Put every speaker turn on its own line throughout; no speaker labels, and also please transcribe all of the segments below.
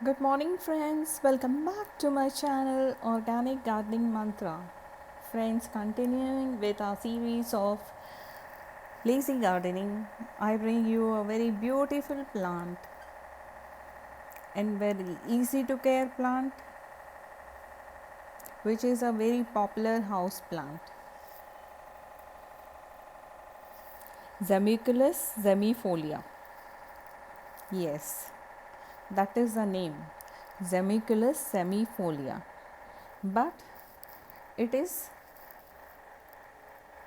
Good morning, friends. Welcome back to my channel Organic Gardening Mantra. Friends, continuing with our series of lazy gardening, I bring you a very beautiful plant and very easy to care plant, which is a very popular house plant. Zemiculus zemifolia. Yes, that is the name. Zemiculus zemifolia. But it is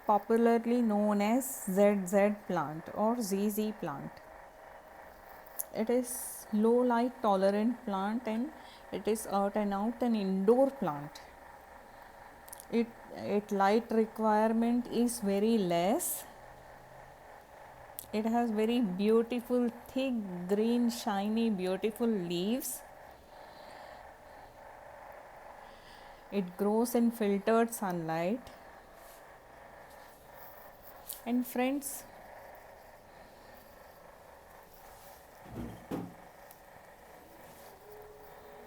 popularly known as ZZ plant or ZZ plant. It is low light tolerant plant and it is out and out an indoor plant. It light requirement is very less. It has very beautiful thick green shiny beautiful leaves. It grows in filtered sunlight. And friends,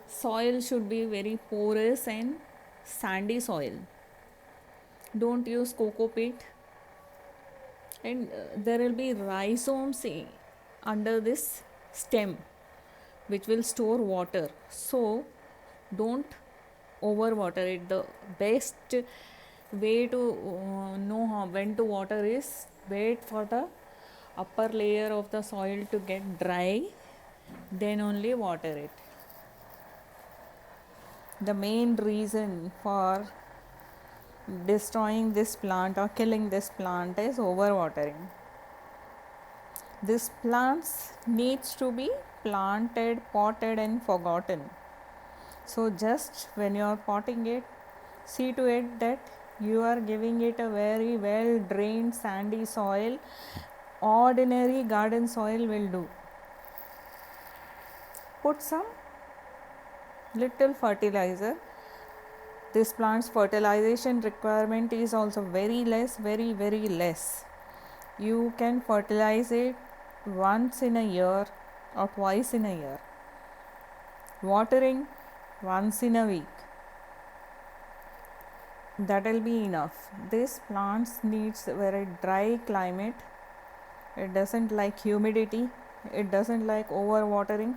soil should be very porous and sandy soil. Don't use coco peat, and there will be rhizomes under this stem which will store water, so don't overwater it. The best way to know when to water is wait for the upper layer of the soil to get dry, then only water it. The main reason for destroying this plant or killing this plant is overwatering. This plants needs to be planted, potted and forgotten. So just when you are potting it, see to it that you are giving it a very well drained sandy soil. Ordinary garden soil will do. Put some little fertilizer. This plant's fertilization requirement is also very less, very less. You can fertilize it once in a year or twice in a year. Watering once in a week. That will be enough. This plant needs a very dry climate. It doesn't like humidity. It doesn't like overwatering.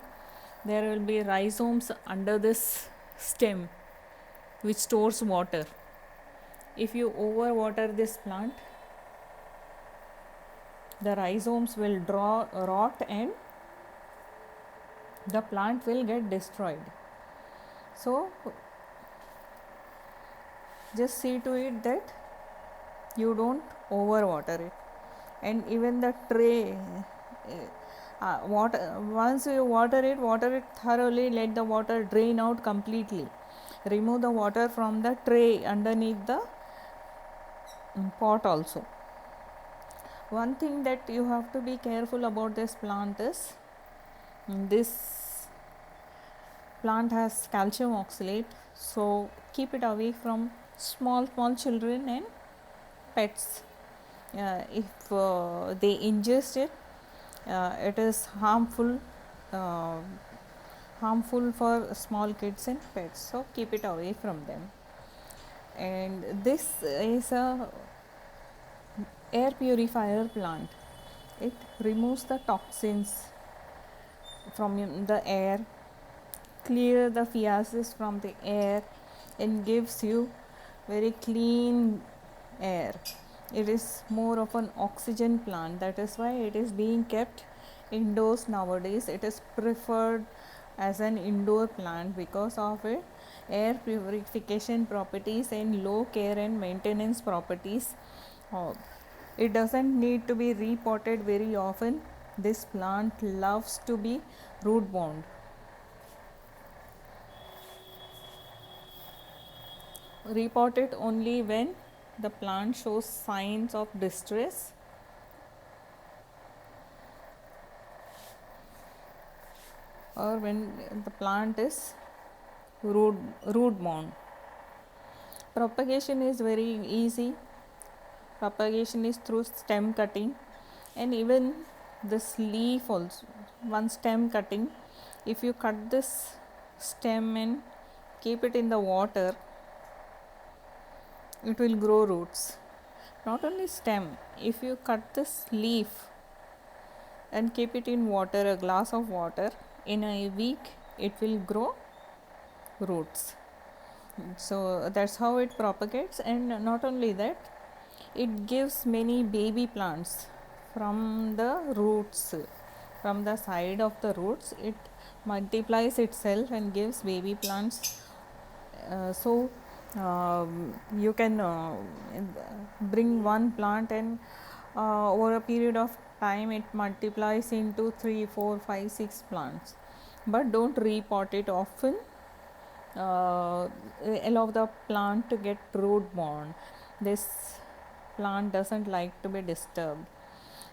There will be rhizomes under this stem which stores water. If you overwater this plant, the rhizomes will rot and the plant will get destroyed. So just see to it that you don't overwater it. And even the tray, water, once you water it thoroughly. Let the water drain out completely. Remove the water from the tray underneath the pot also. One thing that you have to be careful about this plant is this plant has calcium oxalate, so keep it away from small children and pets. If they ingest it, it is uh, harmful for small kids and pets, so keep it away from them. And this is a air purifier plant. It removes the toxins from the air, clear the feces from the air and gives you very clean air. It is more of an oxygen plant. That is why it is being kept indoors nowadays. It is preferred as an indoor plant because of its air purification properties and low care and maintenance properties. It doesn't need to be repotted very often. This plant loves to be root bound. Repot it only when the plant shows signs of distress or when the plant is root bound. Propagation is very easy. Propagation is through stem cutting, and even this leaf also, one stem cutting If you cut this stem and keep it in the water, it will grow roots. Not only stem, if you cut this leaf and keep it in water, a glass of water, in a week it will grow roots. So that's how it propagates. And not only that, it gives many baby plants from the roots, from the side of the roots. It multiplies itself and gives baby plants. So you can bring one plant, and over a period of time it multiplies into 3, 4, 5, 6 plants. But don't repot it often. Allow the plant to get root borne. This plant doesn't like to be disturbed.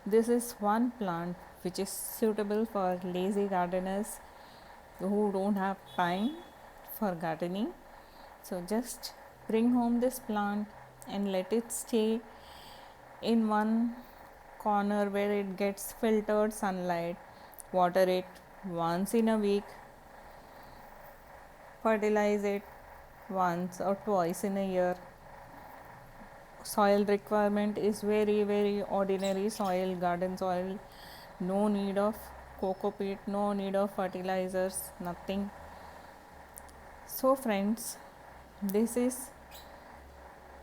This is one plant which is suitable for lazy gardeners who don't have time for gardening. So just bring home this plant and let it stay in one corner where it gets filtered sunlight. Water it once in a week, fertilize it once or twice in a year. Soil requirement is very ordinary soil, garden soil. No need of coco peat, no need of fertilizers, nothing. So friends, this is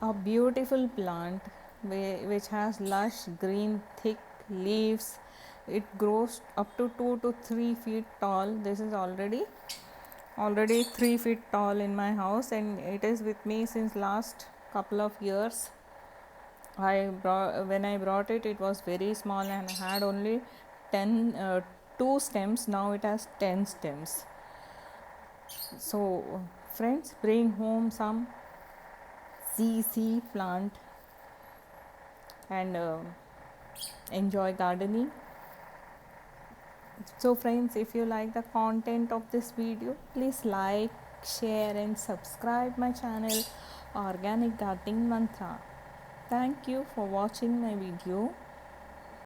a beautiful plant which has lush green thick leaves. It grows up to 2 to 3 feet tall. This is already 3 feet tall in my house, and it is with me since last couple of years. When I brought it, it was very small and had only 2 stems. Now it has 10 stems. So friends, bring home some CC plant and enjoy gardening. So friends, if you like the content of this video, please like, share and subscribe my channel Organic Gardening Mantra. Thank you for watching my video.